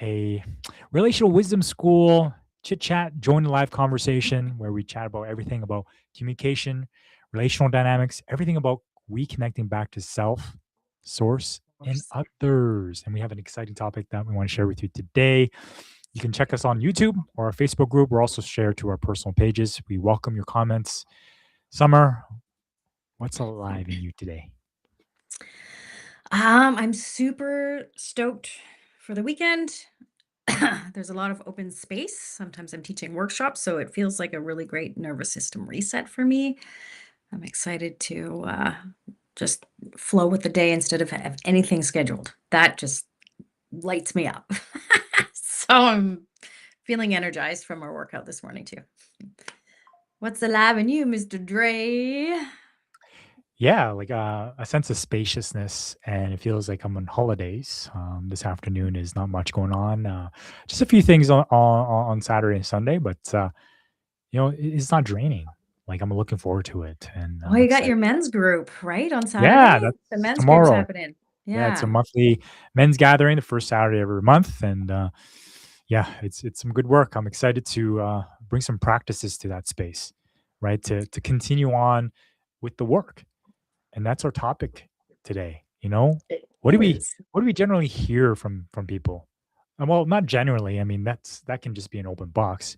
a relational wisdom school chit chat, join the live conversation where we chat about everything about communication, relational dynamics, everything about reconnecting back to self, source, and Course. others. And we have an exciting topic that we want to share with you today. You can check us on YouTube or our Facebook group. We're also shared to our personal pages. We welcome your comments. Summer, what's alive in you today? I'm super stoked for the weekend. There's a lot of open space. Sometimes I'm teaching workshops, so it feels like a really great nervous system reset for me. I'm excited to just flow with the day instead of have anything scheduled. That just lights me up. So I'm feeling energized from our workout this morning too. What's alive in you, Mr. Dre? Yeah, like a sense of spaciousness, and it feels like I'm on holidays. This afternoon is not much going on. Just a few things on Saturday and Sunday, but it's not draining. Like I'm looking forward to it, and Oh, I'm you got excited. your men's group, right, on Yeah, Saturday? The that's men's group's tomorrow. happening. Yeah, it's a Yeah. monthly men's gathering, the first Saturday every month, and yeah, it's some good work. I'm excited to bring some practices to that space, right? To continue on with the work. And that's our topic today. It What do we is. what do we generally hear from people? Well, not generally. I mean, that can just be an open box.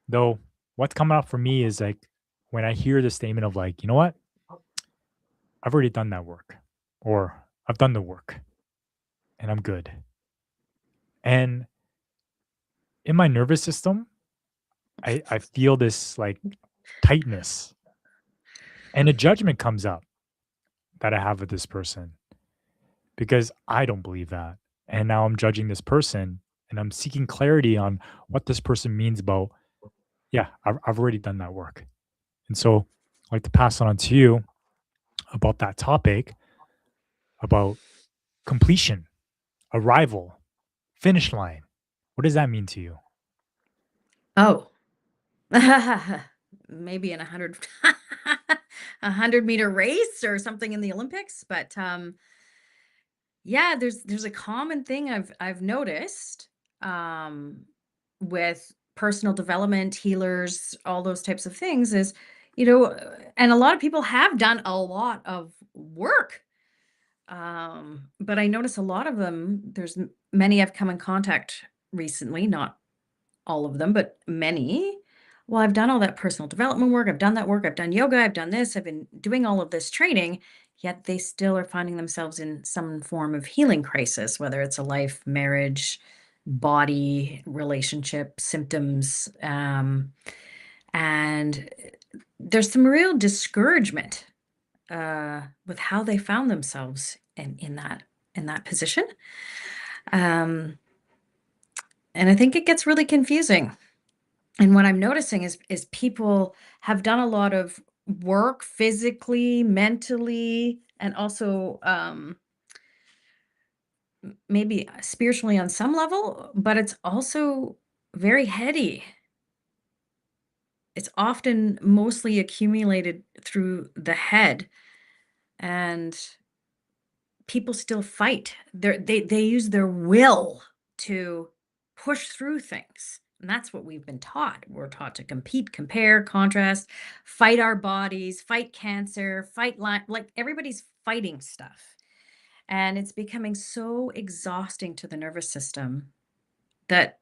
Though what's coming up for me is like when I hear the statement of like, you know what? I've already done that work. Or I've done the work and I'm good. And in my nervous system, I feel this like tightness and a judgment comes up that I have with this person because I don't believe that. And now I'm judging this person and I'm seeking clarity on what this person means about, yeah, I've already done that work. And so I'd like to pass it on to you about that topic about completion, arrival, finish line. What does that mean to you? Oh. Maybe in 100 a 100-meter race or something in the Olympics, but, yeah, there's a common thing I've noticed, um, with personal development, healers, all those types of things is, and a lot of people have done a lot of work. But I notice a lot of them, many I've come in contact recently, not all of them, but many. Well, I've done all that personal development work. I've done that work. I've done yoga. I've done this. I've been doing all of this training, yet they still are finding themselves in some form of healing crisis, whether it's a life, marriage, body, relationship, symptoms. And there's some real discouragement with how they found themselves in that position. Um, and I think it gets really confusing. And what I'm noticing is people have done a lot of work physically, mentally, and also maybe spiritually on some level, but it's also very heady. It's often mostly accumulated through the head, and people still fight. They use their will to push through things. And that's what we've been taught. We're taught to compete, compare, contrast, fight our bodies, fight cancer, like everybody's fighting stuff. And it's becoming so exhausting to the nervous system that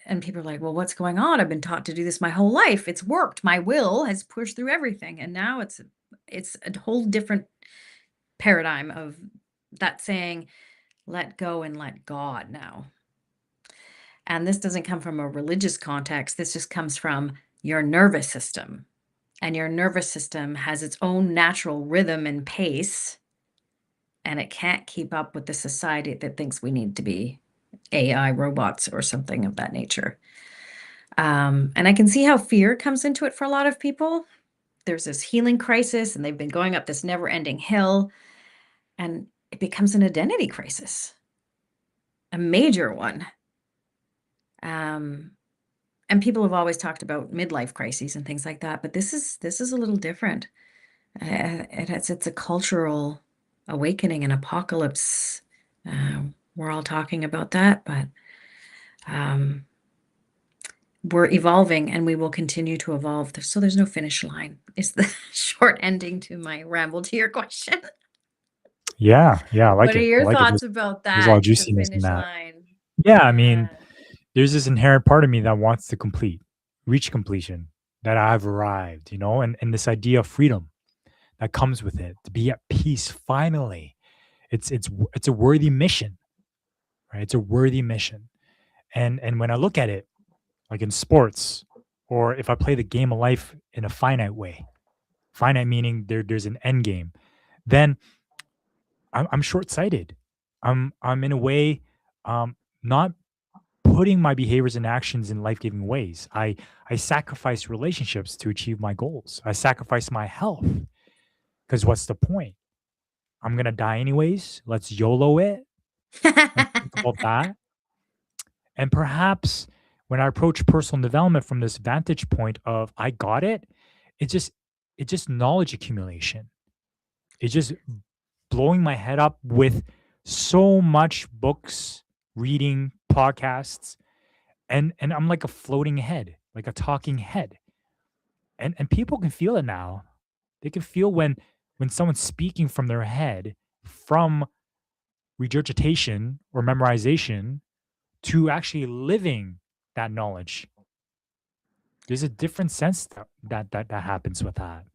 and people are like, "Well, what's going on? I've been taught to do this my whole life. It's worked. My will has pushed through everything." And now it's a whole different paradigm of that saying, let go and let God now. And this doesn't come from a religious context. This just comes from your nervous system. And your nervous system has its own natural rhythm and pace, and it can't keep up with the society that thinks we need to be AI robots or something of that nature. And I can see how fear comes into it for a lot of people. There's this healing crisis, and they've been going up this never ending hill, and it becomes an identity crisis, a major one. Um, and people have always talked about midlife crises and things like that, but this is a little different. It's a cultural awakening, an apocalypse. we're all talking about that, but, um, we're evolving and we will continue to evolve. So there's no finish line, is the short ending to my ramble to your question. Yeah, yeah, I like What are it. I your like it. thoughts about There's a lot of that, the juiciness in finish that. line? Yeah, I mean, Yeah. there's this inherent part of me that wants to reach completion, that I've arrived, and this idea of freedom that comes with it, to be at peace finally. It's a worthy mission, right? It's a worthy mission. And when I look at it, like in sports, or if I play the game of life in a finite way, finite meaning there's an end game, then I'm short-sighted. I'm in a way, not putting my behaviors and actions in life-giving ways. I sacrifice relationships to achieve my goals. I sacrifice my health because what's the point? I'm gonna die anyways. Let's YOLO it and think about that. And perhaps when I approach personal development from this vantage point of I got it, it just it's just knowledge accumulation. It's just blowing my head up with so much books, reading, podcasts, and I'm like a floating head, like a talking head. And people can feel it now. They can feel when someone's speaking from their head, from regurgitation or memorization to actually living that knowledge. There's a different sense that happens with that.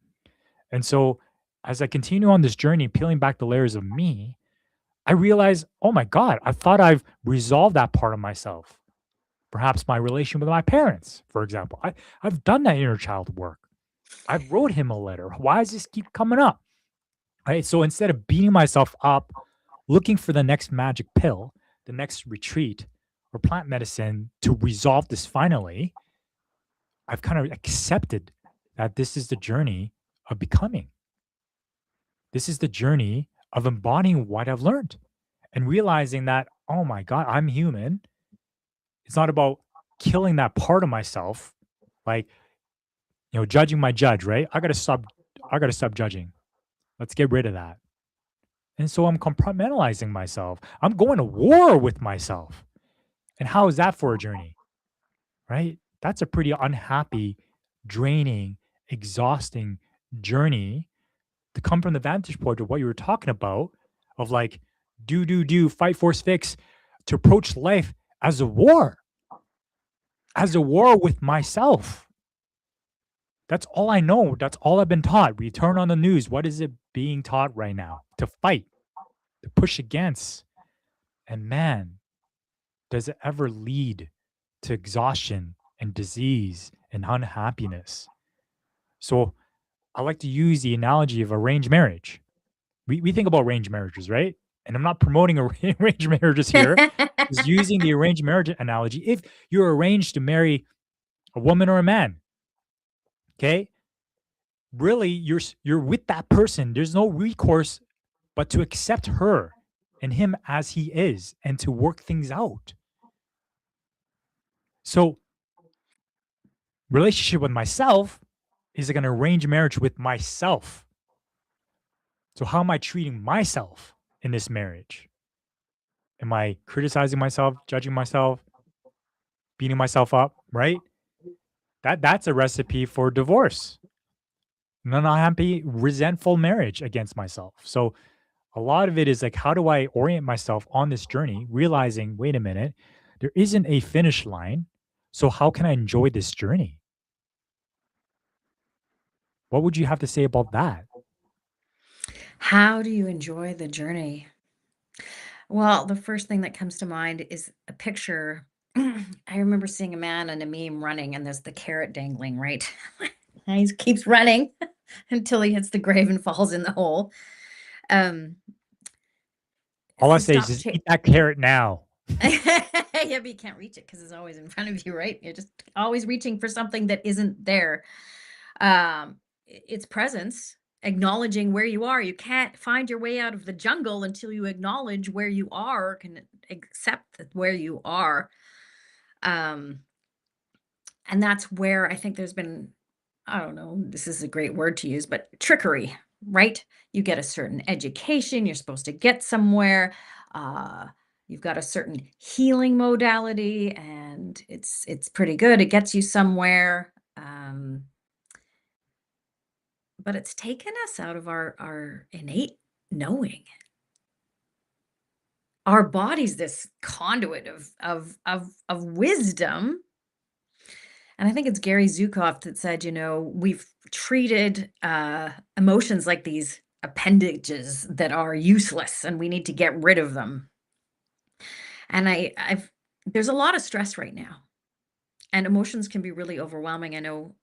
And so as I continue on this journey, peeling back the layers of me, I realize, oh my God, I thought I've resolved that part of myself. Perhaps my relation with my parents, for example. I've done that inner child work. I wrote him a letter. Why does this keep coming up? Right. So instead of beating myself up, looking for the next magic pill, the next retreat or plant medicine to resolve this finally, I've kind of accepted that this is the journey of becoming. This is the journey of embodying what I've learned and realizing that, oh my God, I'm human. It's not about killing that part of myself, like, judging my judge, right? I gotta stop judging. Let's get rid of that. And so I'm compartmentalizing myself. I'm going to war with myself. And how is that for a journey? Right? That's a pretty unhappy, draining, exhausting journey to come from the vantage point of what you were talking about of like do, fight, force, fix, to approach life as a war with myself. That's all I know. That's all I've been taught. We turn on the news. What is it being taught right now? To fight, to push against. And man, does it ever lead to exhaustion and disease and unhappiness? So I like to use the analogy of arranged marriage. We think about arranged marriages, right? And I'm not promoting arranged marriages here. Just using the arranged marriage analogy. If you're arranged to marry a woman or a man, okay, really you're with that person. There's no recourse but to accept her and him as he is and to work things out. So relationship with myself is like an arranged marriage with myself. So how am I treating myself in this marriage? Am I criticizing myself, judging myself, beating myself up, right? That's a recipe for divorce. An unhappy, resentful marriage against myself. So a lot of it is like, how do I orient myself on this journey, realizing, wait a minute, there isn't a finish line. So how can I enjoy this journey? What would you have to say about that? How do you enjoy the journey? Well, the first thing that comes to mind is a picture. I remember seeing a man in a meme running, and there's the carrot dangling, right? And he keeps running until he hits the grave and falls in the hole. Um, All I to say is stop just eat that carrot now. yeah, but you can't reach it because it's always in front of you, right? You're just always reaching for something that isn't there. Its presence, acknowledging where you are. You can't find your way out of the jungle until you acknowledge where you are, can accept that where you are. Um, and that's where I think there's been, I don't know, this is a great word to use, but trickery, right? You get a certain education, you're supposed to get somewhere. Uh, You've got a certain healing modality, and it's pretty good. It gets you somewhere, but it's taken us out of our innate knowing. Our body's this conduit of wisdom, and I think it's Gary Zukav that said, we've treated, emotions like these appendages that are useless, and we need to get rid of them. And I've there's a lot of stress right now, and emotions can be really overwhelming. I know,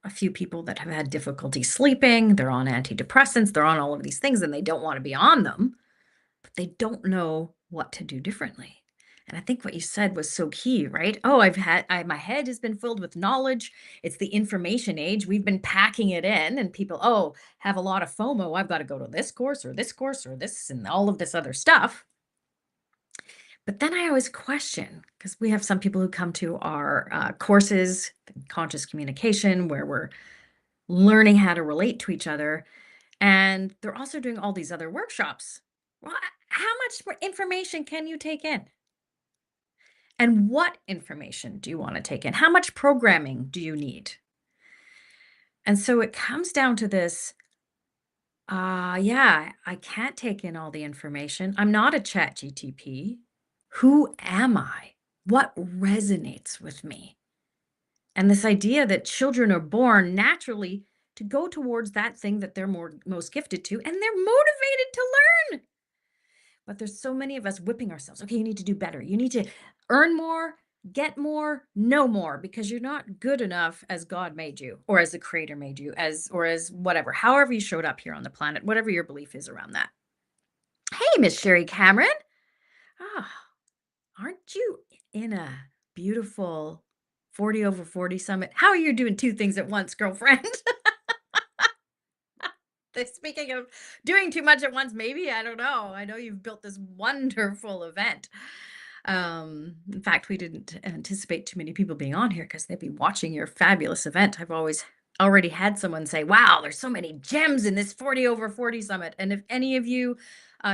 a few people that have had difficulty sleeping, they're on antidepressants, they're on all of these things, and they don't wanna be on them, but they don't know what to do differently. And I think what you said was so key, right? Oh, my head has been filled with knowledge. It's the information age. We've been packing it in, and people, oh, have a lot of FOMO. I've got to go to this course or this and all of this other stuff. But then I always question, because we have some people who come to our courses, conscious communication, where we're learning how to relate to each other. And they're also doing all these other workshops. Well, how much more information can you take in? And what information do you want to take in? How much programming do you need? And so it comes down to this, yeah, I can't take in all the information. I'm not a chat GTP. Who am I? What resonates with me? And this idea that children are born naturally to go towards that thing that they're most gifted to, and they're motivated to learn. But there's so many of us whipping ourselves. Okay, you need to do better. You need to earn more, get more, know more, because you're not good enough as God made you, or as the creator made you, as whatever, however you showed up here on the planet, whatever your belief is around that. Hey, Miss Sherry Cameron. Ah, aren't you in a beautiful 40 over 40 summit? How are you doing two things at once, girlfriend? Speaking of doing too much at once, maybe, I don't know. I know you've built this wonderful event. In fact, we didn't anticipate too many people being on here because they'd be watching your fabulous event. I've always already had someone say, wow, there's so many gems in this 40 over 40 summit. And if any of you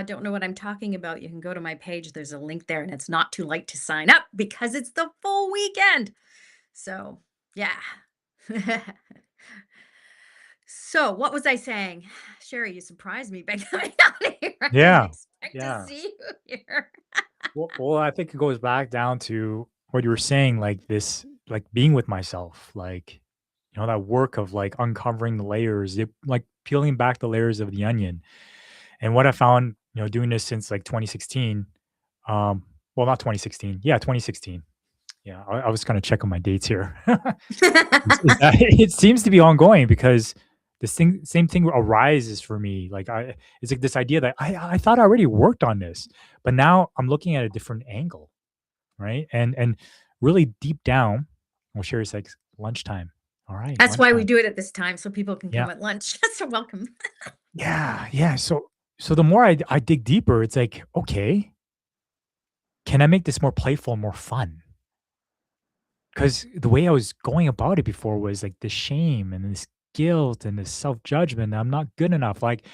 don't know what I'm talking about, you can go to my page. There's a link there, and it's not too late to sign up because it's the full weekend. So, yeah. So, what was I saying? Sherry, you surprised me by coming out here. I didn't Yeah. expect to Yeah. see you here. Well, I think it goes back down to what you were saying, like this, like being with myself, like, that work of like uncovering the layers, like peeling back the layers of the onion. And what I found, doing this since like 2016, well, not 2016. Yeah, 2016. Yeah, I was kind of checking my dates here. Is that it seems to be ongoing because same thing arises for me. Like it's like this idea that I thought I already worked on this, but now I'm looking at a different angle, right? And really deep down, well, Sherry's like lunchtime. All right, That's why we lunchtime. do it at this time so people can Yeah, come at lunch. So welcome. yeah. So the more I dig deeper, it's like, okay, can I make this more playful and more fun? Because the way I was going about it before was like the shame and this guilt and this self judgment that I'm not good enough. Like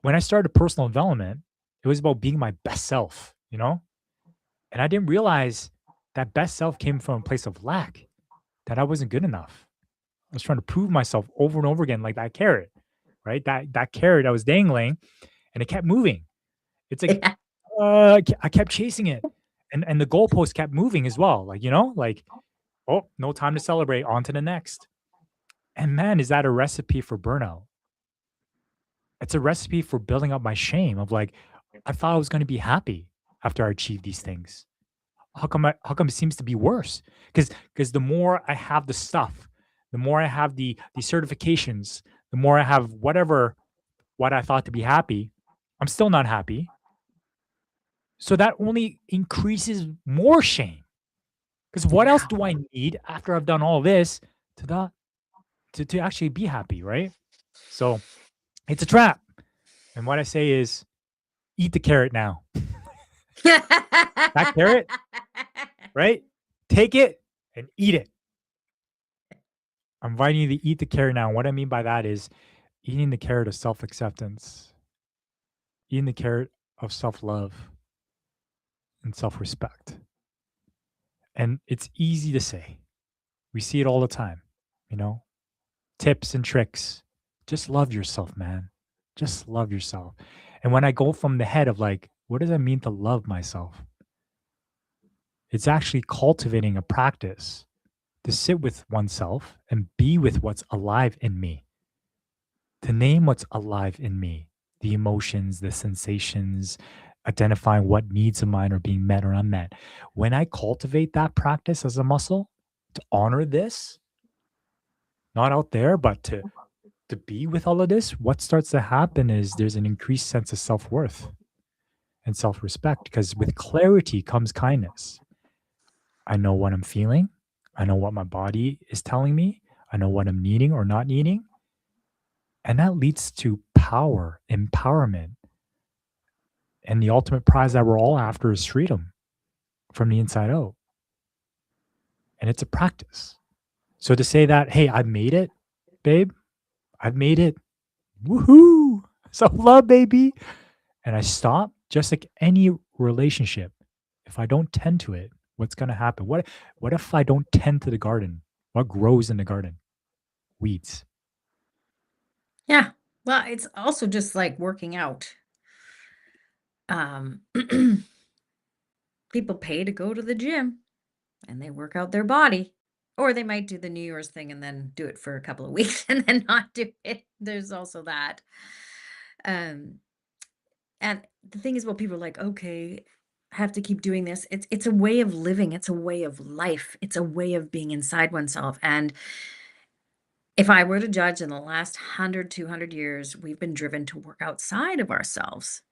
when I started personal development, it was about being my best self, And I didn't realize that best self came from a place of lack, that I wasn't good enough. I was trying to prove myself over and over again, like that carrot, right? That carrot I was dangling, and it kept moving. It's like Yeah. I kept chasing it, and the goalpost kept moving as well. Like oh, no time to celebrate. On to the next. And man, is that a recipe for burnout? It's a recipe for building up my shame of like, I thought I was going to be happy after I achieved these things. How come it seems to be worse? Because the more I have the stuff, the more I have the certifications, the more I have what I thought to be happy, I'm still not happy. So that only increases more shame. Because what else Yeah. do I need after I've done all this to the to actually be happy, right? So it's a trap. And what I say is eat the carrot now. That carrot, right? Take it and eat it. I'm inviting you to eat the carrot now. What I mean by that is eating the carrot of self acceptance, eating the carrot of self love, and self respect. And it's easy to say. We see it all the time, you know, tips and tricks. Just love yourself, man. Just love yourself. And when I go from the head of like, what does it mean to love myself? It's actually cultivating a practice to sit with oneself and be with what's alive in me, to name what's alive in me, the emotions, the sensations, identifying what needs of mine are being met or unmet. When I cultivate that practice as a muscle to honor this, not out there, but to be with all of this, what starts to happen is there's an increased sense of self-worth and self-respect because with clarity comes kindness. I know what I'm feeling. I know what my body is telling me. I know what I'm needing or not needing. And that leads to power, empowerment. And the ultimate prize that we're all after is freedom from the inside out. And it's a practice. So to say that, hey, I've made it, babe, I've made it. Woohoo! Self love, baby. And I stop, just like any relationship. If I don't tend to it, what's going to happen? What if I don't tend to the garden? What grows in the garden? Weeds. Yeah. Well, it's also just like working out. Um, People pay to go to the gym and they work out their body. Or they might do the New Year's thing and then do it for a couple of weeks and then not do it. There's also that. Um, and the thing is, well, people are like, okay, I have to keep doing this. It's a way of living, it's a way of life, it's a way of being inside oneself. And if I were to judge in the last 100, 200 years, we've been driven to work outside of ourselves.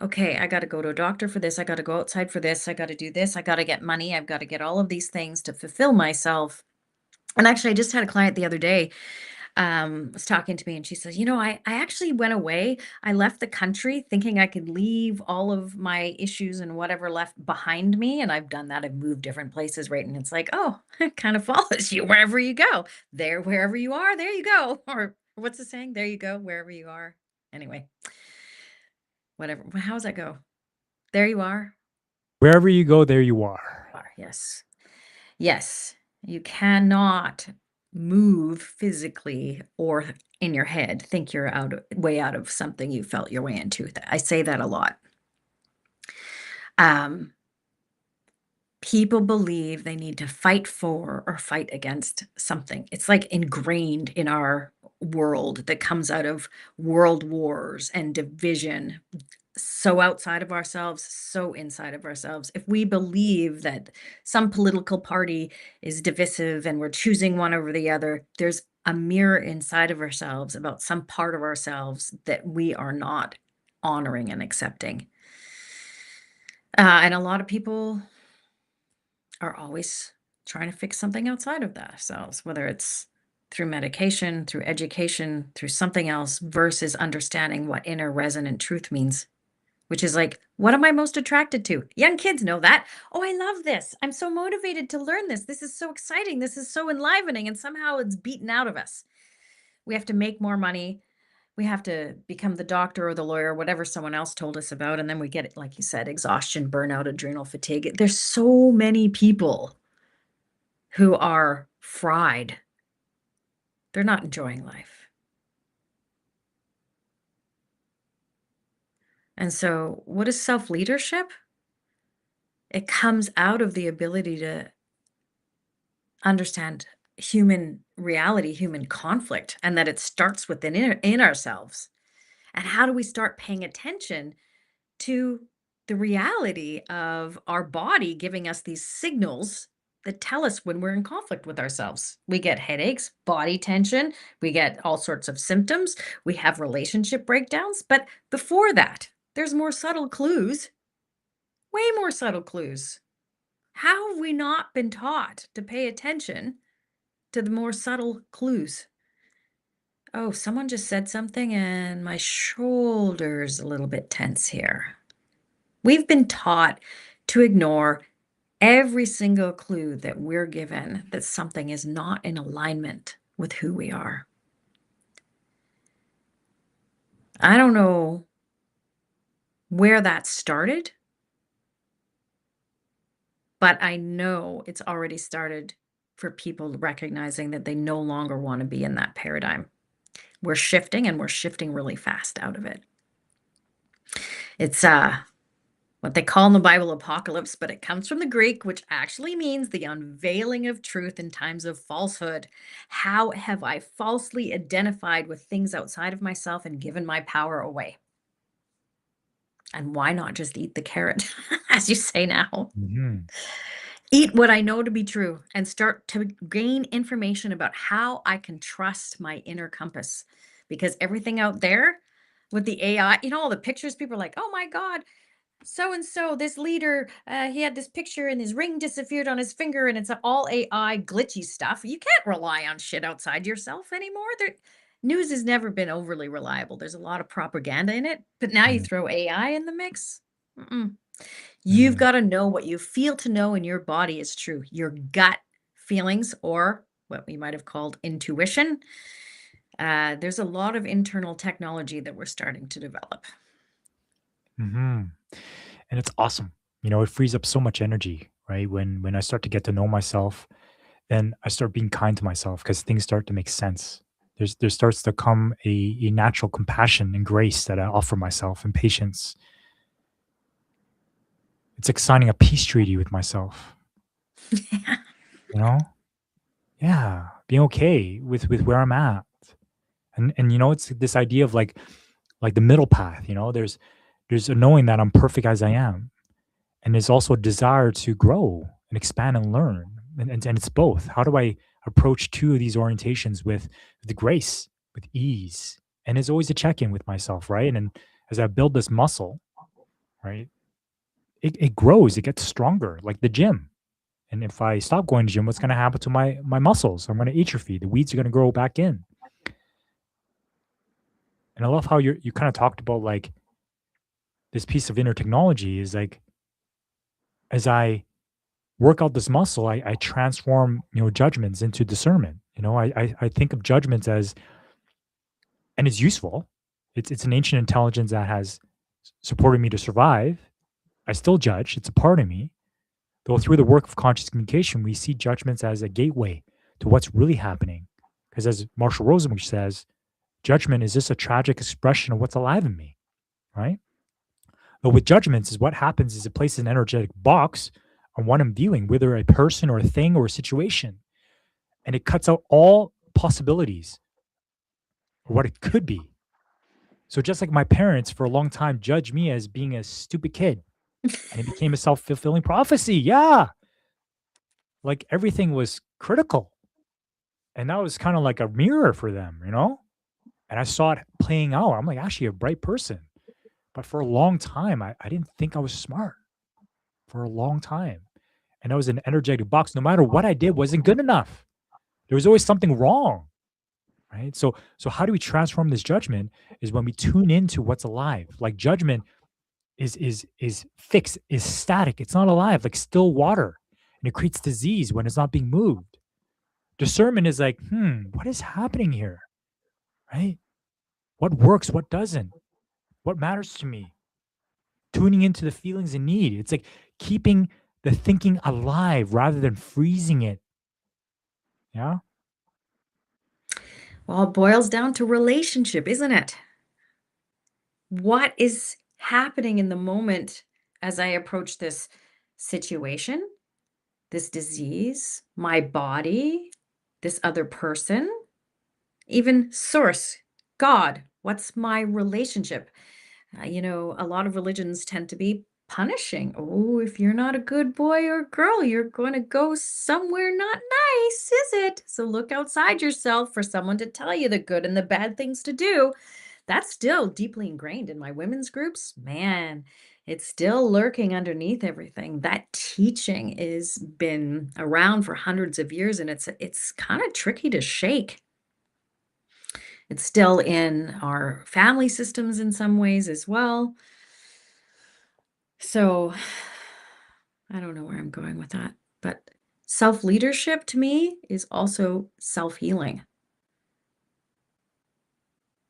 Okay, I got to go to a doctor for this. I got to go outside for this. I got to do this. I got to get money. I've got to get all of these things to fulfill myself. And actually, I just had a client the other day was talking to me and she says, I actually went away. I left the country thinking I could leave all of my issues and whatever left behind me. And I've done that. I've moved different places, right? And it's like, oh, it kind of follows you wherever you go. There, wherever you are, there you go. Or what's the saying? There you go, wherever you are. Anyway, whatever. How does that go? There you are. Wherever you go, there you are. Yes. Yes. You cannot move physically or in your head, think you're way out of something you felt your way into. I say that a lot. Um, People believe they need to fight for or fight against something. It's like ingrained in our world that comes out of world wars and division, so outside of ourselves, so inside of ourselves. If we believe that some political party is divisive and we're choosing one over the other, there's a mirror inside of ourselves about some part of ourselves that we are not honoring and accepting. And a lot of people are always trying to fix something outside of themselves, whether it's through medication, through education, through something else, versus understanding what inner resonant truth means. Which is like, what am I most attracted to? Young kids know that. Oh, I love this. I'm so motivated to learn this. This is so exciting. This is so enlivening. And somehow it's beaten out of us. We have to make more money. We have to become the doctor or the lawyer, whatever someone else told us about. And then we get it, like you said, exhaustion, burnout, adrenal fatigue. There's so many people who are fried. They're not enjoying life. And so, what is self leadership? It comes out of the ability to understand human reality, human conflict, and that it starts within in ourselves. And how do we start paying attention to the reality of our body giving us these signals that tell us when we're in conflict with ourselves? We get headaches, body tension, we get all sorts of symptoms, we have relationship breakdowns. But before that, there's more subtle clues, way more subtle clues. How have we not been taught to pay attention to the more subtle clues? Oh, someone just said something and my shoulder's a little bit tense here. We've been taught to ignore every single clue that we're given that something is not in alignment with who we are. I don't know where that started, but I know it's already started for people recognizing that they no longer wanna be in that paradigm. We're shifting, and we're shifting really fast out of it. It's, what they call in the Bible apocalypse, but it comes from the Greek, which actually means the unveiling of truth in times of falsehood. How have I falsely identified with things outside of myself and given my power away? And why not just eat the carrot, as you say now? Mhm. Eat what I know to be true and start to gain information about how I can trust my inner compass. Because everything out there with the AI, all the pictures, people are like, oh my God, so and so, this leader, he had this picture and his ring disappeared on his finger, and it's all AI glitchy stuff. You can't rely on shit outside yourself anymore. News has never been overly reliable. There's a lot of propaganda in it, but now you Mm, throw AI in the mix. Mm-mm. You've mm, got to know what you feel to know in your body is true. Your gut feelings, or what we might have called intuition. There's a lot of internal technology that we're starting to develop. mhm. And it's awesome. You know, it frees up so much energy, right? When I start to get to know myself, then I start being kind to myself because things start to make sense. There starts to come a natural compassion and grace that I offer myself and patience. It's like signing a peace treaty with myself, you know? Yeah, being okay with where I'm at. And it's this idea of like the middle path, there's a knowing that I'm perfect as I am. And there's also a desire to grow and expand and learn. And it's both. How do I approach two of these orientations with grace, with ease? And there's always a check-in with myself, right? And as I build this muscle, right, it grows, it gets stronger, like the gym. And if I stop going to gym, what's going to happen to my muscles? I'm going to atrophy. The weeds are going to grow back in. And I love how you kind of talked about like this piece of inner technology is like as I work out this muscle, I transform judgments into discernment. I think of judgments as and it's useful. It's an ancient intelligence that has supported me to survive. I still judge. It's a part of me. Though through the work of conscious communication, we see judgments as a gateway to what's really happening. Because as Marshall Rosenberg says, judgment is just a tragic expression of what's alive in me, right? But with judgments, is what happens is it places an energetic box on what I'm viewing, whether a person or a thing or a situation, and it cuts out all possibilities or what it could be. So just like my parents for a long time judged me as being a stupid kid, and it became a self-fulfilling prophecy. Yeah. Like everything was critical. And that was kind of like a mirror for them. And I saw it playing out. I'm like actually a bright person. But for a long time, I didn't think I was smart for a long time. And I was an energetic box. No matter what I did wasn't good enough. There was always something wrong. Right. So how do we transform this judgment is when we tune into what's alive. Like judgment is fixed, is static. It's not alive, like still water. And it creates disease when it's not being moved. Discernment is like, what is happening here? Right? What works? What doesn't? What matters to me? Tuning into the feelings and need. It's like keeping the thinking alive rather than freezing it. Yeah. Well, it boils down to relationship, isn't it? What is happening in the moment as I approach this situation, this disease, my body, this other person, even source, God? What's my relationship? A lot of religions tend to be punishing. Oh, if you're not a good boy or girl, you're going to go somewhere not nice, is it? So look outside yourself for someone to tell you the good and the bad things to do. That's still deeply ingrained in my women's groups. Man, it's still lurking underneath everything. That teaching has been around for hundreds of years, and it's kind of tricky to shake. It's still in our family systems in some ways as well. So I don't know where I'm going with that, but self leadership to me is also self healing,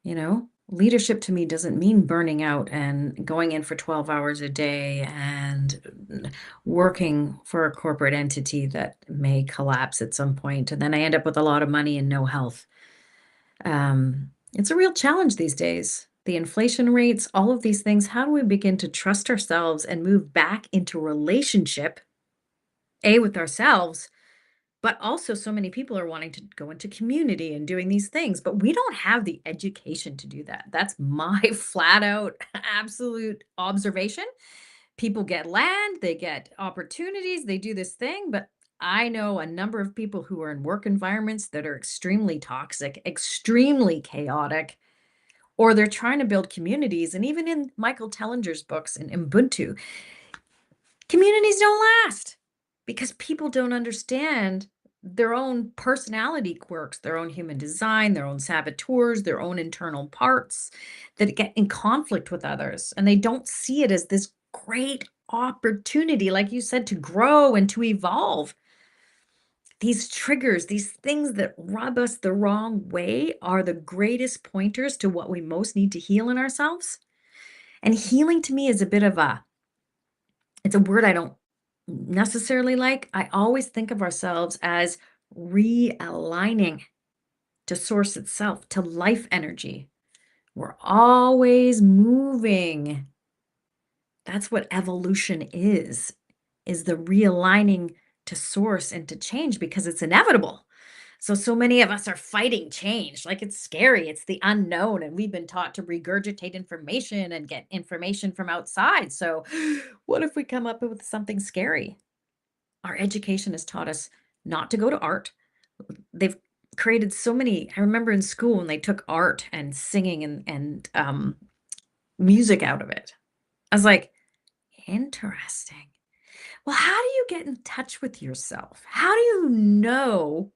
you know? Leadership to me doesn't mean burning out and going in for 12 hours a day and working for a corporate entity that may collapse at some point, and then I end up with a lot of money and no health. It's a real challenge these days. The inflation rates, all of these things. How do we begin to trust ourselves and move back into relationship, A, with ourselves, but also so many people are wanting to go into community and doing these things, but we don't have the education to do that. That's my flat out absolute observation. People get land, they get opportunities, they do this thing, but I know a number of people who are in work environments that are extremely toxic, extremely chaotic, or they're trying to build communities. And even in Michael Tellinger's books in Ubuntu, communities don't last because people don't understand their own personality quirks, their own human design, their own saboteurs, their own internal parts that get in conflict with others. And they don't see it as this great opportunity, like you said, to grow and to evolve. These triggers, these things that rub us the wrong way are the greatest pointers to what we most need to heal in ourselves. And healing to me is a bit of a it's a word I don't necessarily like. I always think of ourselves as realigning to source itself, to life energy. We're always moving. That's what evolution is the realigning to source and to change because it's inevitable. So many of us are fighting change. Like it's scary. It's the unknown. And we've been taught to regurgitate information and get information from outside. So, what if we come up with something scary? Our education has taught us not to go to art. They've created so many. I remember in school when they took art and singing and music out of it. I was like, interesting. Well, how do you get in touch with yourself? How do you know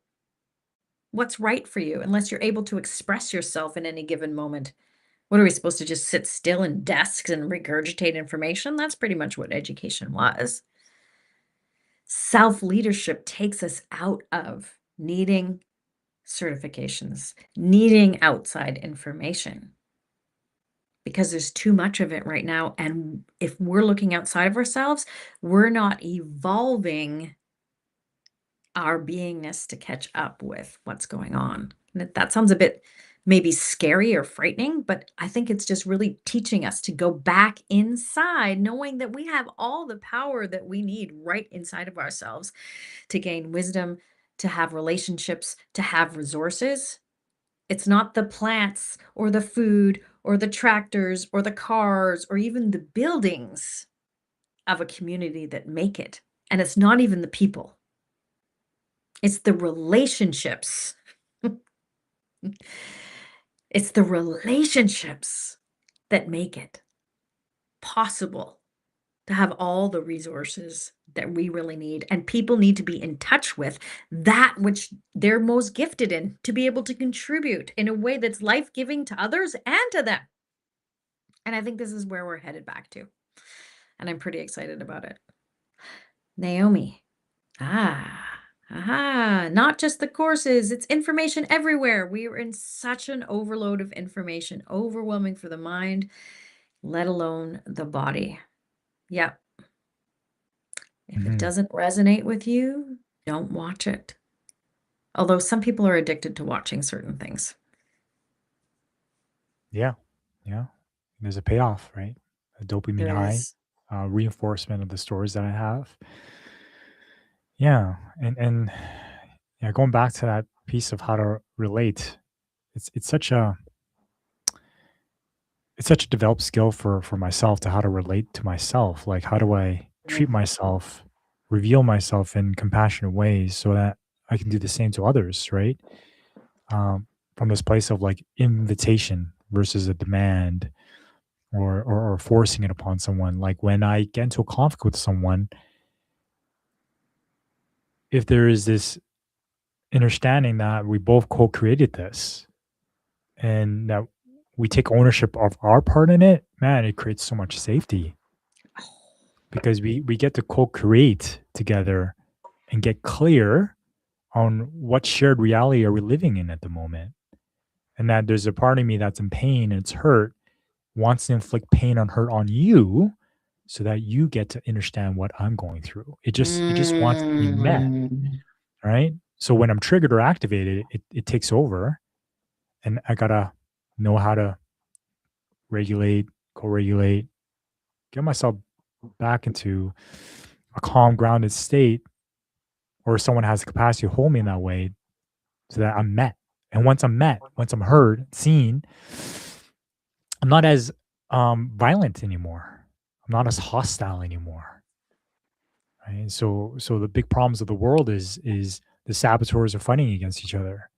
what's right for you unless you're able to express yourself in any given moment? What are we supposed to just sit still in desks and regurgitate information? That's pretty much what education was. Self leadership takes us out of needing certifications, needing outside information because there's too much of it right now. And if we're looking outside of ourselves, we're not evolving our beingness to catch up with what's going on. And that sounds a bit maybe scary or frightening, but I think it's just really teaching us to go back inside, knowing that we have all the power that we need right inside of ourselves to gain wisdom, to have relationships, to have resources. It's not the plants or the food or the tractors or the cars or even the buildings of a community that make it. And it's not even the people, it's the relationships. It's the relationships that make it possible to have all the resources that we really need. And people need to be in touch with that which they're most gifted in to be able to contribute in a way that's life giving to others and to them. And I think this is where we're headed back to. And I'm pretty excited about it. Naomi. Ah, aha. Not just the courses, it's information everywhere. We are in such an overload of information, overwhelming for the mind, let alone the body. Yep. If it Mhm. doesn't resonate with you, don't watch it. Although some people are addicted to watching certain things. Yeah. Yeah. There's a payoff, right? A dopamine There high, is. reinforcement of the stories that I have. Yeah. And yeah, going back to that piece of how to relate, it's such a it's such a developed skill for myself to how to relate to myself. Like how do I treat Mhm. myself, reveal myself in compassionate ways so that I can do the same to others, right? From this place of like invitation versus a demand or forcing it upon someone. Like when I get into a conflict with someone, if there is this understanding that we both co-created this and that we take ownership of our part in it, man, it creates so much safety because we get to co-create together and get clear on what shared reality are we living in at the moment. and that there's a part of me that's in pain and it's hurt, wants to inflict pain on hurt on you so that you get to understand what I'm going through. It just wants to be met, Mm. right? So when I'm triggered or activated, it takes over, and I gotta know how to regulate, co-regulate, get myself back into a calm, grounded state, or someone has the capacity to hold me in that way so that I'm met. And once I'm met, once I'm heard, seen, I'm not as violent anymore. I'm not as hostile anymore. Right. So the big problems of the world is the saboteurs are fighting against each other.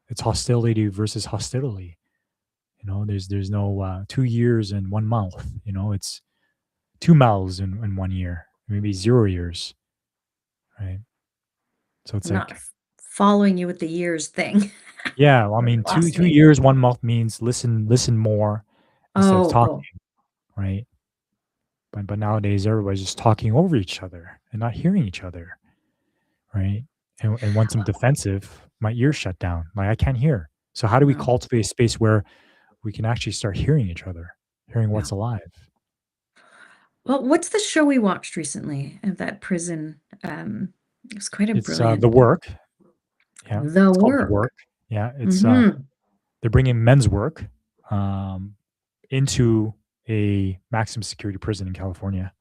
It's hostility versus hostility. There's no 2 years and 1 month. It's two mouths in 1 year, maybe 0 years. Right. So it's I'm not like, following you with the years thing. yeah, well, I You mean, two lost two me. years, 1 month means listen more instead of Oh, talking, oh, right? But nowadays everybody's just talking over each other and not hearing each other, right? And once I'm defensive, my ears shut down. Like I can't hear. So how do we no. cultivate a space where we can actually start hearing each other, hearing Yeah. what's alive? Well, what's the show we watched recently of that prison? It was quite a It's brilliant the work. Yeah, The it's called the Work. work. Yeah, it's Mhm. they're bringing men's work um, into a maximum security prison in California.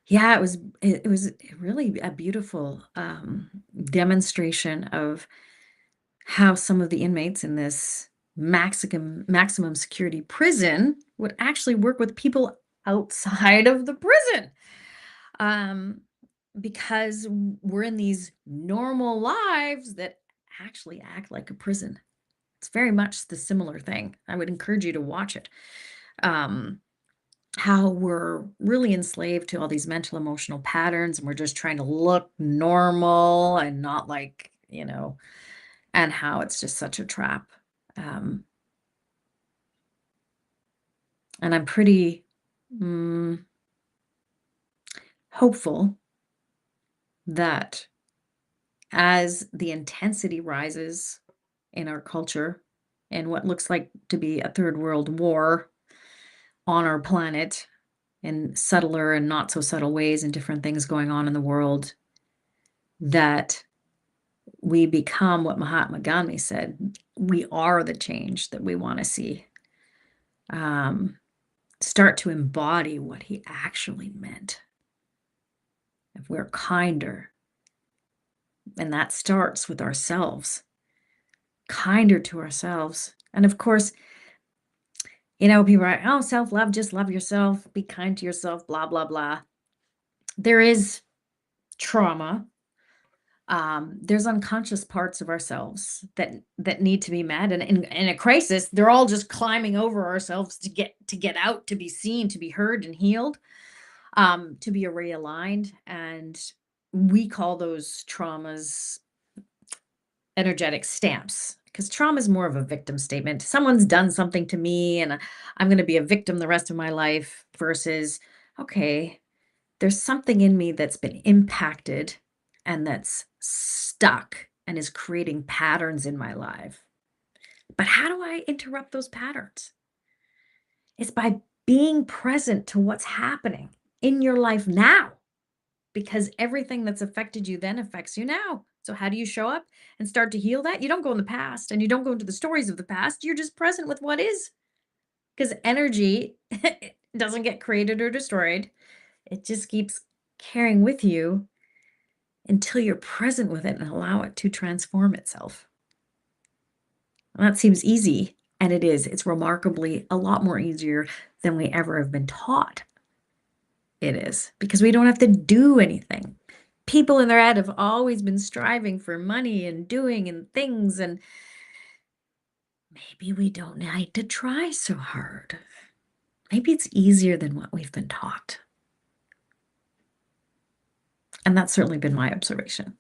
Yeah, it was really a beautiful, demonstration of how some of the inmates in this maximum security prison would actually work with people outside of the prison. Um, because we're in these normal lives that actually act like a prison. It's very much the similar thing. I would encourage you to watch it. Um, how we're really enslaved to all these mental emotional patterns and we're just trying to look normal and not like, and how it's just such a trap. Um, and I'm pretty mm, hopeful that as the intensity rises in our culture and what looks like to be a third world war on our planet in subtler and not so subtle ways and different things going on in the world, that we become what Mahatma Gandhi said. We are the change that we want to see. Um, Start to embody what he actually meant. If we're kinder, and that starts with ourselves, kinder to ourselves. And of course, people are like, oh, self love, just love yourself, be kind to yourself, blah, blah, blah. There is trauma. There's unconscious parts of ourselves that need to be met. And in a crisis, they're all just climbing over ourselves to get out, to be seen, to be heard and healed, to be realigned. And we call those traumas energetic stamps because trauma is more of a victim statement. Someone's done something to me, and I'm going to be a victim the rest of my life, versus, okay, there's something in me that's been impacted and that's stuck and is creating patterns in my life. But how do I interrupt those patterns? It's by being present to what's happening in your life now, because everything that's affected you then affects you now. So, how do you show up and start to heal that? You don't go in the past and you don't go into the stories of the past. You're just present with what is, because energy doesn't get created or destroyed. It just keeps carrying with you until you're present with it and allow it to transform itself. And that seems easy, and it is. It's remarkably a lot more easier than we ever have been taught. It is because we don't have to do anything. People in their head have always been striving for money and doing and things, and maybe we don't need to try so hard. Maybe it's easier than what we've been taught. And that's certainly been my observation.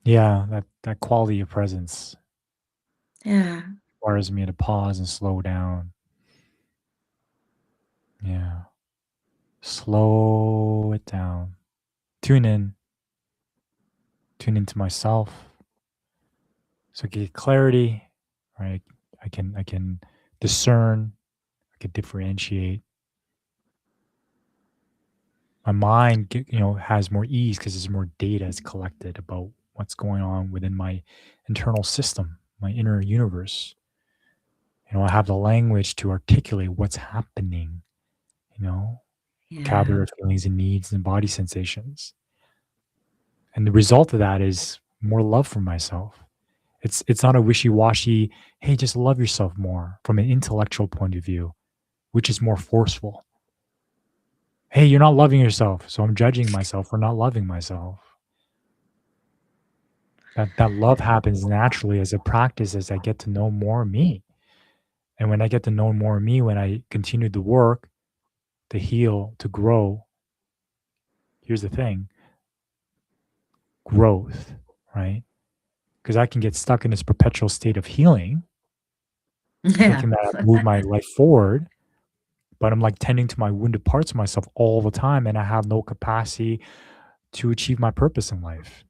Yeah, that quality of presence Yeah. requires me to pause and slow down. Yeah, slow it down. Tune in. tune into myself, so I get clarity, right? I can discern, I can differentiate. My mind has more ease because there's more data is collected about what's going on within my internal system, my inner universe. I have the language to articulate what's happening, you know, Yeah. vocabulary, feelings, and needs and body sensations. And the result of that is more love for myself. It's not a wishy-washy, hey, just love yourself more from an intellectual point of view, which is more forceful. Hey, you're not loving yourself, so I'm judging myself for not loving myself. That love happens naturally as a practice as I get to know more of me. And when I get to know more of me, when I continue to work, to heal, to grow, here's the thing, growth, right? Because I can get stuck in this perpetual state of healing, Yeah. thinking that I've moved my life forward, but I'm like tending to my wounded parts of myself all the time, and I have no capacity to achieve my purpose in life.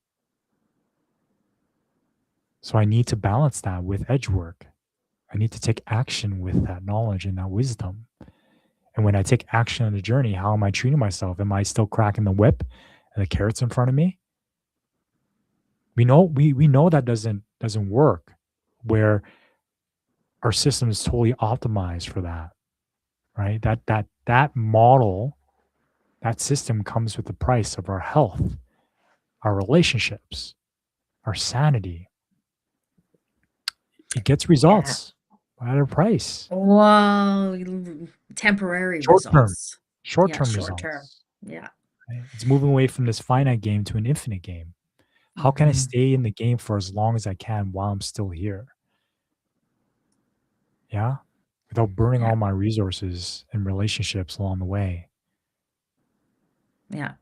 So I need to balance that with edge work. I need to take action with that knowledge and that wisdom. And when I take action on the journey, how am I treating myself? Am I still cracking the whip and the carrots in front of me? We know that doesn't work where our system is totally optimized for that, right? That model, that system comes with the price of our health, our relationships, our sanity. It gets Yeah. results at a price. Well, temporary Short term, results. short Yeah, term short term. results. Yeah. Right? It's moving away from this finite game to an infinite game. How can I Mhm. stay in the game for as long as I can while I'm still here? Yeah. Without burning Yeah. all my resources and relationships along the way. Yeah.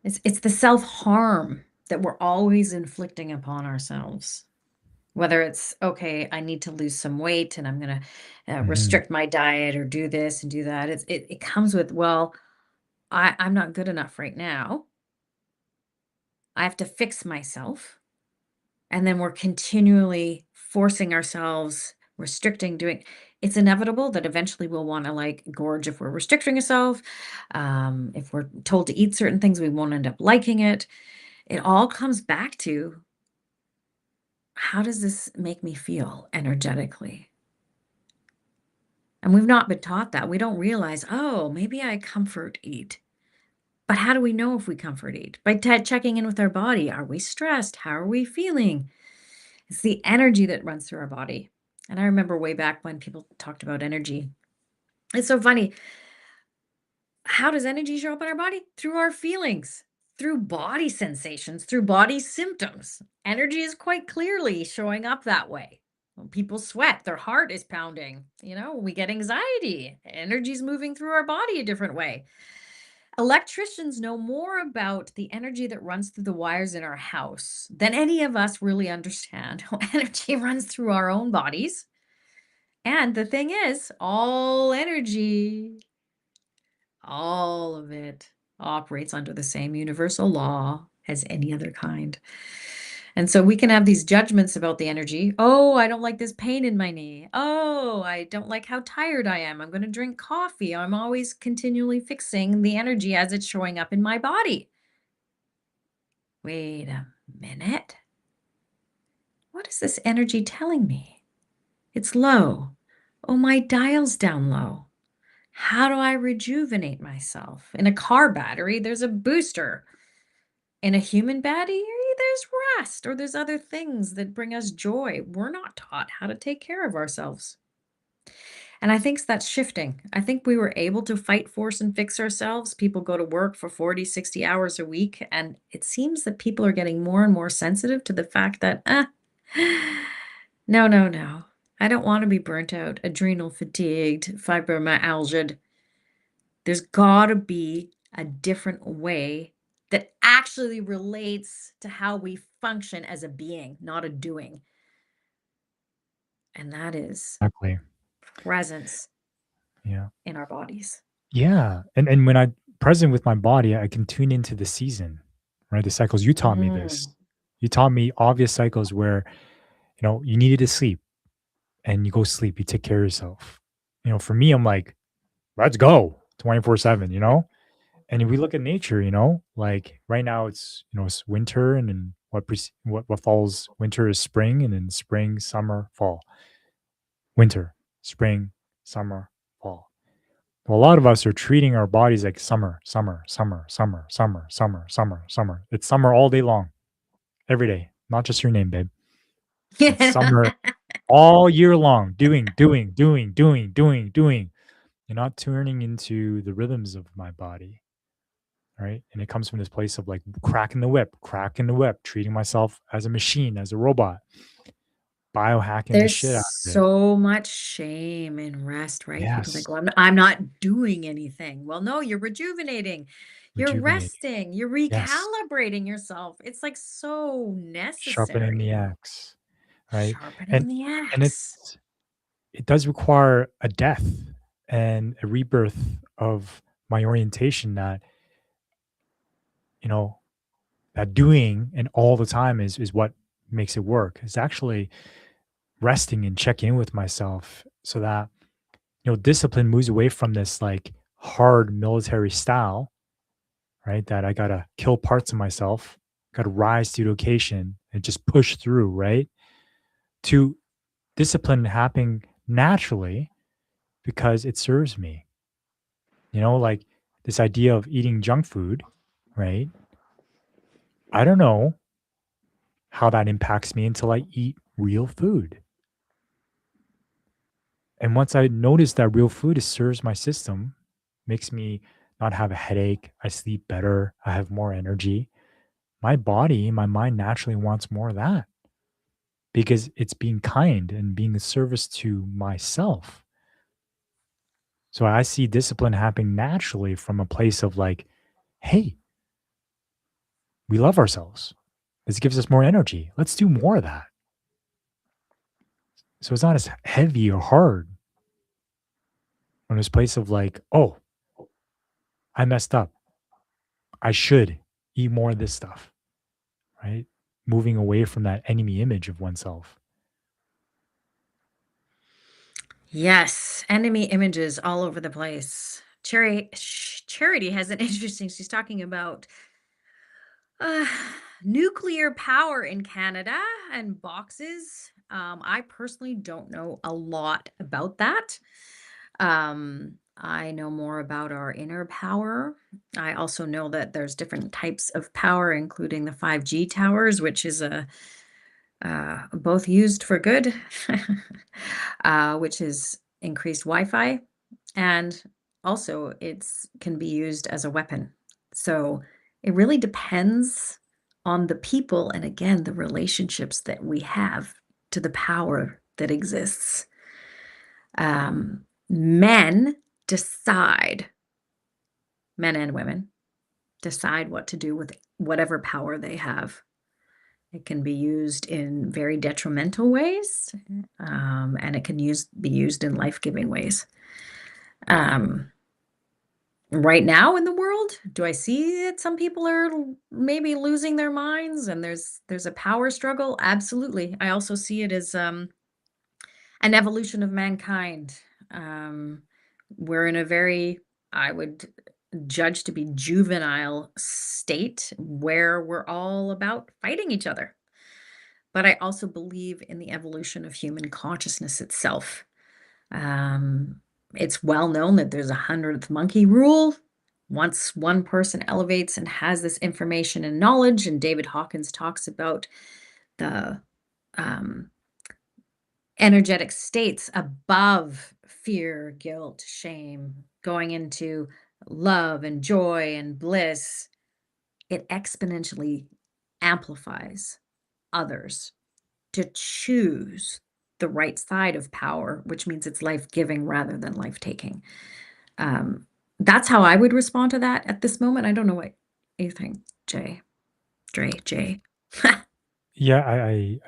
It's the self-harm that we're always inflicting upon ourselves. Whether it's, "Okay, I need to lose some weight, and I'm gonna, Mhm. restrict my diet or do this and do that." It comes with, "Well, I'm not good enough right now. I have to fix myself." And then we're continually forcing ourselves, restricting, doing it's inevitable that eventually we'll wanna, like, gorge if we're restricting ourselves. If we're told to eat certain things, we won't end up liking it. It all comes back to, how does this make me feel energetically? And we've not been taught that. We don't realize, "Oh, maybe I comfort eat." But how do we know if we comfort eat? By checking in with our body. Are we stressed? How are we feeling? It's the energy that runs through our body. And I remember way back when people talked about energy. It's so funny. How does energy show up in our body? Through our feelings, through body sensations, through body symptoms. Energy is quite clearly showing up that way. When people sweat, their heart is pounding. We get anxiety. Energy is moving through our body a different way. Electricians know more about the energy that runs through the wires in our house than any of us really understand how energy runs through our own bodies. And the thing is, all energy, all of it operates under the same universal law as any other kind. And so we can have these judgments about the energy. Oh, I don't like this pain in my knee. Oh, I don't like how tired I am. I'm going to drink coffee. I'm always continually fixing the energy as it's showing up in my body. Wait a minute. What is this energy telling me? It's low. Oh, my dial's down low. How do I rejuvenate myself? In a car battery, there's a booster. In a human battery, there's rest, or there's other things that bring us joy. We're not taught how to take care of ourselves. And I think that's shifting. I think we were able to fight, force, and fix ourselves. People go to work for 40, 60 hours a week. And it seems that people are getting more and more sensitive to the fact that, no, no, no. I don't want to be burnt out, adrenal fatigued, fibromyalgia. There's gotta be a different way that actually relates to how we function as a being, not a doing, and that is Exactly. presence Yeah. in our bodies. Yeah, and when I present with my body, I can tune into the season, right? The cycles, you taught me Mm. this. You taught me obvious cycles where, you needed to sleep and you go sleep, you take care of yourself. For me, I'm like, let's go 24/7, And if we look at nature, like right now it's winter and then what falls winter is spring and then spring, summer, fall. Winter, spring, summer, fall. Well, a lot of us are treating our bodies like summer, summer, summer, summer, summer, summer, summer, summer. It's summer all day long, every day, not just your name, babe. It's summer all year long, doing, doing, doing, doing, doing, doing. You're not tuning into the rhythms of my body, right? And it comes from this place of like cracking the whip, treating myself as a machine, as a robot, biohacking the There's shit out of it. so much shame in rest, right? People Yes, think, "Well, I'm not doing anything." Well, no, you're rejuvenating, you're rejuvenating. resting, you're Yes, recalibrating yourself. It's, like, so sharpening the necessary. axe, right? Sharpening And the and axe. it does require a death and a rebirth of my orientation you know, that doing and all the time is what makes it work. It's actually resting and checking in with myself so that, discipline moves away from this like hard military style, right? That I gotta kill parts of myself, gotta rise to the occasion and just push through, right? To discipline happening naturally because it serves me. Like this idea of eating junk food, right? I don't know how that impacts me until I eat real food. And once I notice that real food serves my system, makes me not have a headache, I sleep better, I have more energy. My body, my mind naturally wants more of that because it's being kind and being a service to myself. So I see discipline happening naturally from a place of like, hey, we love ourselves. This gives us more energy. Let's do more of that. So it's not as heavy or hard from this place of like, oh, I messed up. I should eat more of this stuff, right? Moving away from that enemy image of oneself. Yes, enemy images all over the place. Charity has an interesting she's talking about Uh, nuclear power in Canada and boxes. I personally don't know a lot about that. I know more about our inner power. I also know that there's different types of power, including the 5G towers, which is a both used for good, which is increased Wi-Fi, and also it's can be used as a weapon. So it really depends on the people and again the relationships that we have to the power that exists. Men decide, men and women decide what to do with whatever power they have. It can be used in very detrimental ways, and it can be used in life-giving ways. Um, right now in the world, do I see that some people are maybe losing their minds and there's a power struggle? Absolutely. I also see it as an evolution of mankind. Um, we're in a very, I would judge to be juvenile state where we're all about fighting each other. But I also believe in the evolution of human consciousness itself. Um, it's well known that there's a 100th monkey rule. Once one person elevates and has this information and knowledge, and David Hawkins talks about the um, energetic states above fear, guilt, shame, going into love and joy and bliss, it exponentially amplifies others to choose the right side of power, which means it's life-giving rather than life-taking. Um, that's how I would respond to that at this moment. I don't know what you think, Jay. Dre, Jay. Yeah, I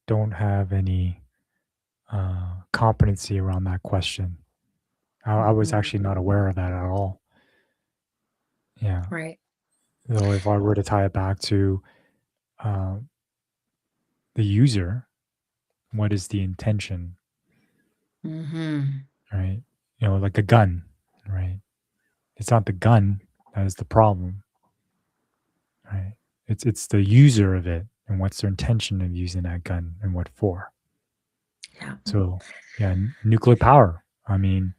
don't have any competency around that question. I was Mhm. actually not aware of that at all. Yeah. Right. Though if I were to tie it back to, um, the user, what is the intention, Mhm. right? Like a gun, right? It's not the gun that is the problem, right? It's the user of it and what's their intention of using that gun and what for. Yeah. So yeah, nuclear power. I mean,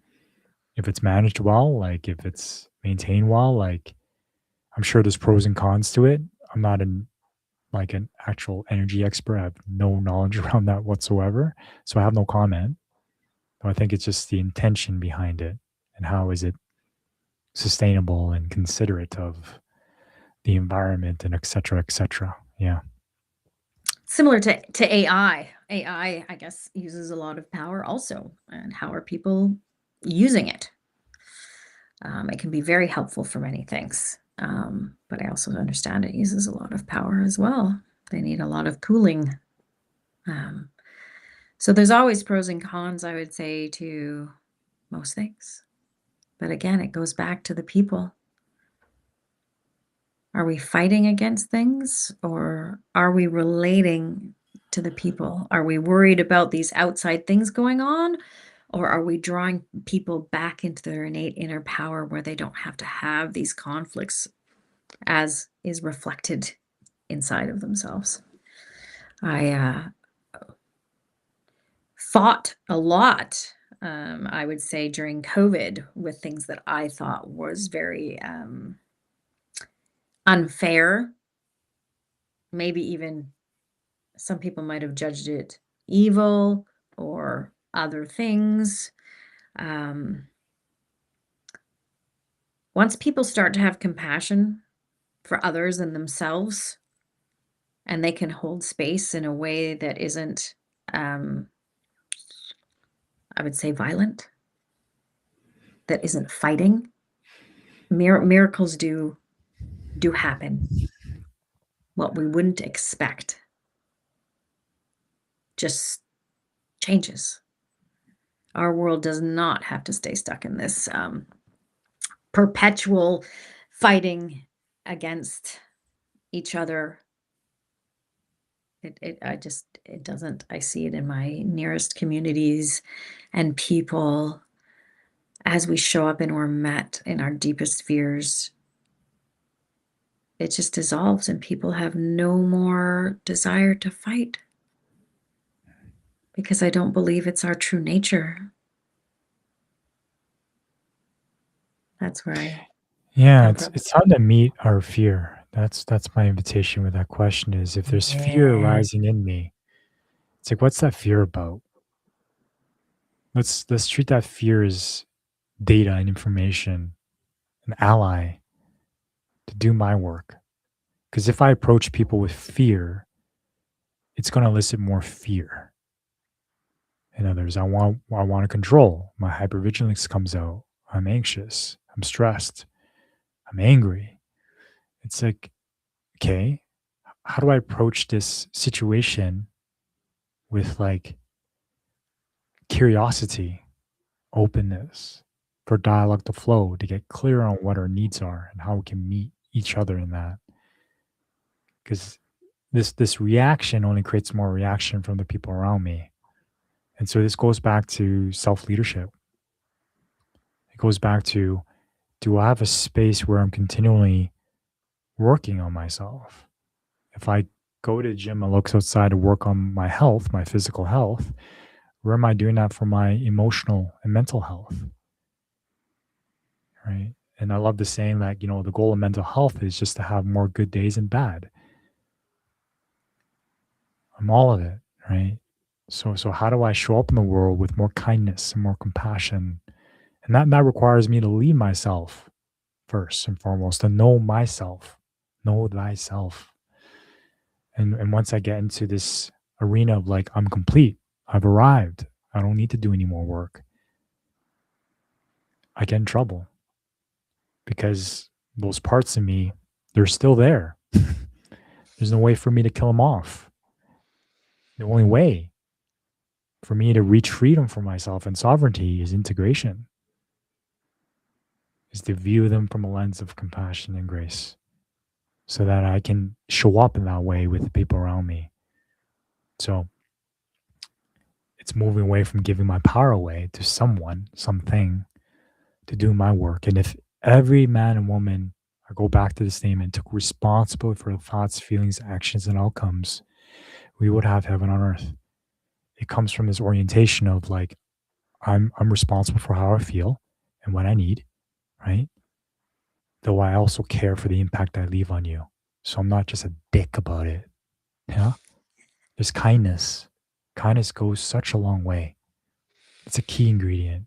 if it's managed well, like if it's maintained well, like I'm sure there's pros and cons to it. I'm not an actual energy expert. I have no knowledge around that whatsoever. So I have no comment. But I think it's just the intention behind it and how is it sustainable and considerate of the environment and et cetera, et cetera. Yeah. Similar to AI. AI, I guess, uses a lot of power also, and how are people using it? It can be very helpful for many things, but I also understand it uses a lot of power as well. They need a lot of cooling. Um, so there's always pros and cons, I would say, to most things. But again, it goes back to the people. Are we fighting against things or are we relating to the people? Are we worried about these outside things going on? Or are we drawing people back into their innate inner power where they don't have to have these conflicts as is reflected inside of themselves? I fought a lot, I would say, during COVID with things that I thought was very unfair. Maybe even some people might have judged it evil or other things. Um, Once people start to have compassion for others and themselves, and they can hold space in a way that isn't, um, I would say, violent, that isn't fighting, miracles do happen. What we wouldn't expect just changes. Our world does not have to stay stuck in this perpetual fighting against each other. It doesn't. I see it in my nearest communities and people as we show up and we're met in our deepest fears. It just dissolves and people have no more desire to fight because I don't believe it's our true nature. That's where I Yeah, come it's from. it's hard to meet our fear. That's my invitation with that question is if there's fear Yeah. rising in me, it's like what's that fear about? Let's treat that fear as data and information, an ally to do my work. Because if I approach people with fear, it's going to elicit more fear in others. I want to control. My hypervigilance comes out. I'm anxious. I'm stressed. I'm angry. It's like, okay, how do I approach this situation with like curiosity, openness, for dialogue to flow, to get clear on what our needs are and how we can meet each other in that? Because this reaction only creates more reaction from the people around me. And so this goes back to self leadership. It goes back to, do I have a space where I'm continually working on myself? If I go to the gym and look outside to work on my health, my physical health, where am I doing that for my emotional and mental health? Right. And I love the saying that, the goal of mental health is just to have more good days and bad. I'm all of it. Right. So how do I show up in the world with more kindness and more compassion? And that requires me to lead myself first and foremost, to know myself, know thyself. And once I get into this arena of like, I'm complete, I've arrived, I don't need to do any more work, I get in trouble because those parts of me, they're still there. There's no way for me to kill them off. The only way for me to reach freedom for myself and sovereignty is integration, is to view them from a lens of compassion and grace so that I can show up in that way with the people around me. So it's moving away from giving my power away to someone, something to do my work. And if every man and woman, I go back to the statement, took responsibility for the thoughts, feelings, actions, and outcomes, we would have heaven on earth. It comes from this orientation of like, I'm responsible for how I feel and what I need, right? Though I also care for the impact I leave on you. So I'm not just a dick about it. Yeah. There's kindness. Kindness goes such a long way. It's a key ingredient.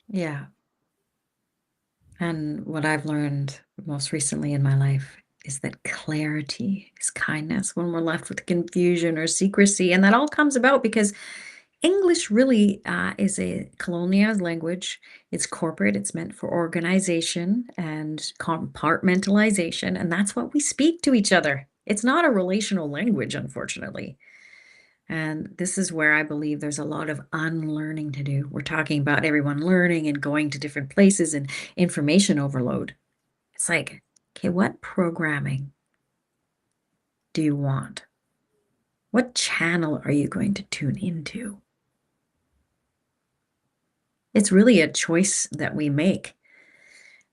Yeah. And what I've learned most recently in my life is that clarity is kindness when we're left with confusion or secrecy. And that all comes about because English really is a colonial language. It's corporate, it's meant for organization and compartmentalization. And that's what we speak to each other. It's not a relational language, unfortunately. And this is where I believe there's a lot of unlearning to do. We're talking about everyone learning and going to different places and information overload. It's like, okay, what programming do you want? What channel are you going to tune into? It's really a choice that we make.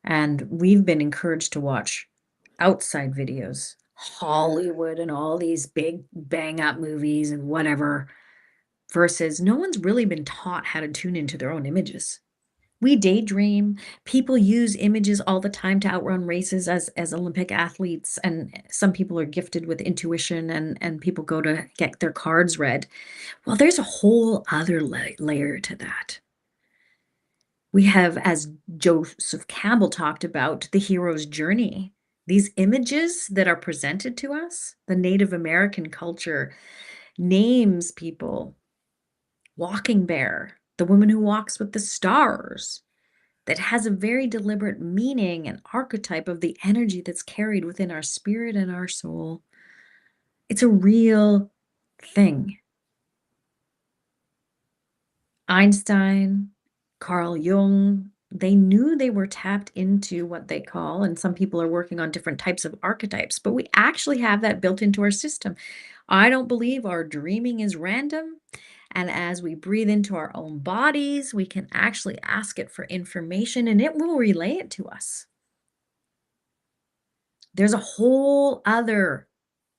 And we've been encouraged to watch outside videos, Hollywood, and all these big bang up movies and whatever, versus no one's really been taught how to tune into their own images. We daydream. People use images all the time to outrun races as Olympic athletes, and some people are gifted with intuition, and people go to get their cards read. Well, there's a whole other layer to that. We have, as Joseph Campbell talked about, the hero's journey. These images that are presented to us, the Native American culture names people, walking bear, the woman who walks with the stars, that has a very deliberate meaning and archetype of the energy that's carried within our spirit and our soul. It's a real thing. Einstein, Carl Jung, they knew they were tapped into what they call, and some people are working on different types of archetypes, but we actually have that built into our system. I don't believe our dreaming is random. And as we breathe into our own bodies, we can actually ask it for information and it will relay it to us. There's a whole other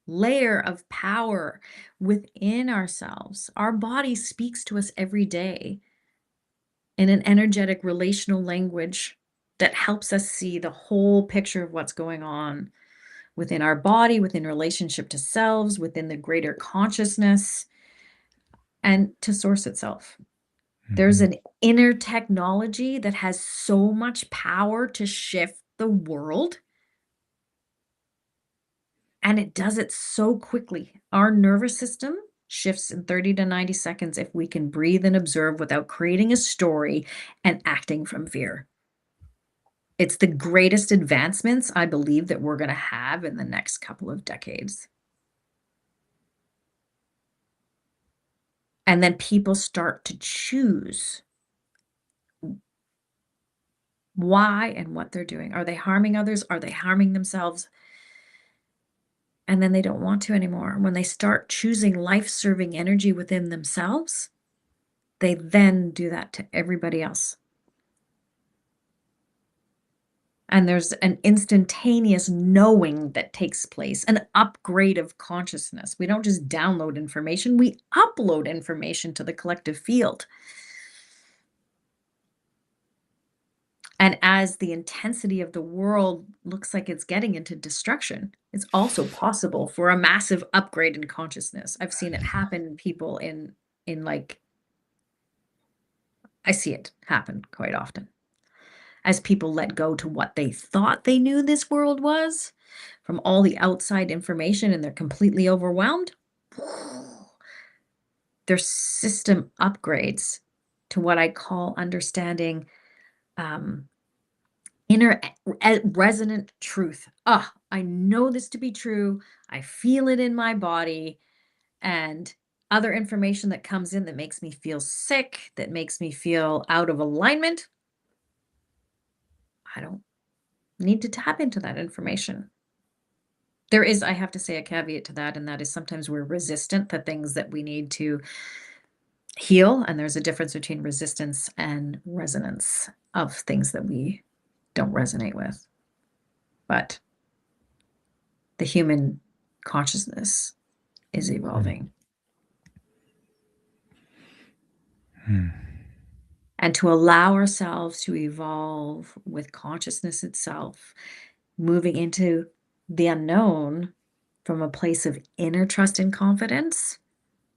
layer of power within ourselves. Our body speaks to us every day in an energetic relational language that helps us see the whole picture of what's going on within our body, within relationship to selves, within the greater consciousness, and to source itself. There's Mhm. an inner technology that has so much power to shift the world, and it does it so quickly. Our nervous system shifts in 30 to 90 seconds if we can breathe and observe without creating a story and acting from fear. It's the greatest advancements I believe that we're gonna have in the next couple of decades. And then people start to choose why and what they're doing. Are they harming others? Are they harming themselves? And then they don't want to anymore. When they start choosing life-serving energy within themselves, they then do that to everybody else. And there's an instantaneous knowing that takes place, an upgrade of consciousness. We don't just download information, we upload information to the collective field. And as the intensity of the world looks like it's getting into destruction, it's also possible for a massive upgrade in consciousness. I've seen it happen in people in like I see it happen quite often. As people let go to what they thought they knew this world was from all the outside information and they're completely overwhelmed, their system upgrades to what I call understanding um, inner resonant truth. Ah, I know this to be true. I feel it in my body. And other information that comes in that makes me feel sick, that makes me feel out of alignment, I don't need to tap into that information. There is, I have to say, a caveat to that, and that is sometimes we're resistant to things that we need to heal, and there's a difference between resistance and resonance of things that we don't resonate with. But the human consciousness is Mm. evolving. Mm. And to allow ourselves to evolve with consciousness itself, moving into the unknown from a place of inner trust and confidence,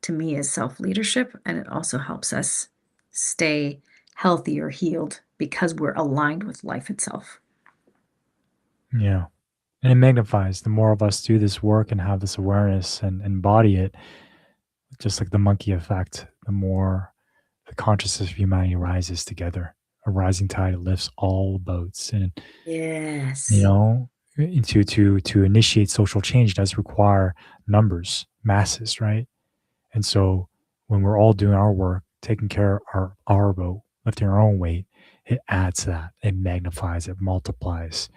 to me is self leadership. And it also helps us stay healthy or healed because we're aligned with life itself. Yeah. And it magnifies the more of us do this work and have this awareness and embody it, just like the monkey effect, the more the consciousness of humanity rises together. A rising tide lifts all boats. And you Yes. know, to initiate social change does require numbers, masses, right? And so when we're all doing our work, taking care of our boat, lifting our own weight, it adds to that. It magnifies, it multiplies.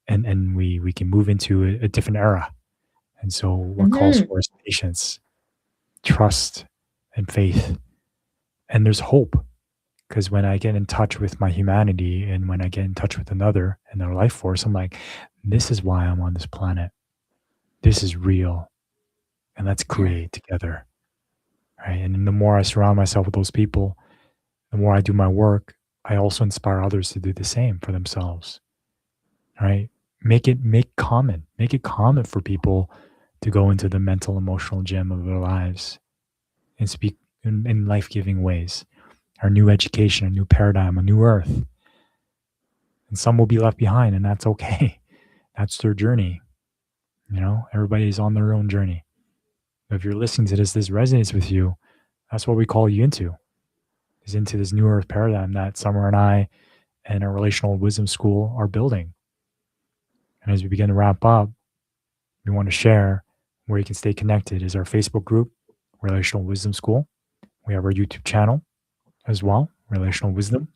And we can move into a different era. And so what calls Hmm. for is patience, trust, and faith. And there's hope. Because when I get in touch with my humanity and when I get in touch with another and their life force, I'm like, this is why I'm on this planet. This is real. And let's Yeah. create together. Right. And then the more I surround myself with those people, the more I do my work, I also inspire others to do the same for themselves. Right. Make it common for people to go into the mental, emotional gym of their lives and speak in life giving ways. Our new education, a new paradigm, a new earth. And some will be left behind, and that's okay. That's their journey. You know, everybody's on their own journey. If you're listening to this resonates with you, that's what we call you into, is into this new earth paradigm that Summer and I and our Relational Wisdom School are building. And as we begin to wrap up, we want to share where you can stay connected is our Facebook group, Relational Wisdom School. We have our YouTube channel as well, Relational Wisdom,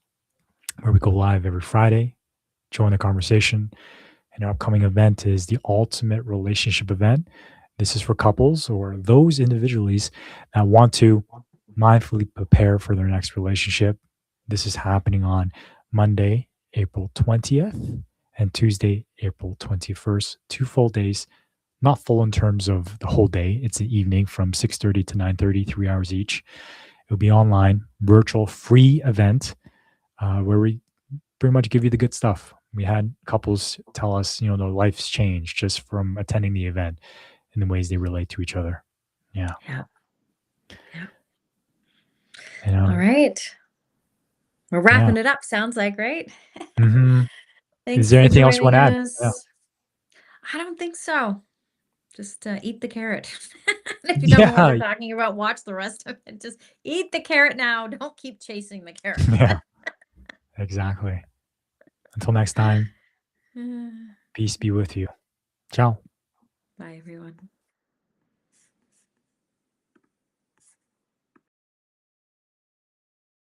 where we go live every Friday. Join the conversation. And our upcoming event is the Ultimate Relationship Event. This is for couples or those individuals that want to mindfully prepare for their next relationship. This is happening on Monday, April 20th and Tuesday, April 21st, 2 full days. Not full in terms of the whole day. It's the evening from 6:30 to 9:30, 3 hours each. It'll be online, virtual, free event where we pretty much give you the good stuff. We had couples tell us, their life's changed just from attending the event and the ways they relate to each other. Yeah. Yeah. Yeah. And All right. We're yeah. wrapping it up, sounds like, right? Hmm. Is Thanks there for anything else you want joining to add? Yeah. us. I don't think so. Just, eat the carrot. If you don't know what we're Yeah. talking about, watch the rest of it. Just eat the carrot now, don't keep chasing the carrot. Yeah. Exactly. Until next time, peace be with you. Ciao. Bye, everyone.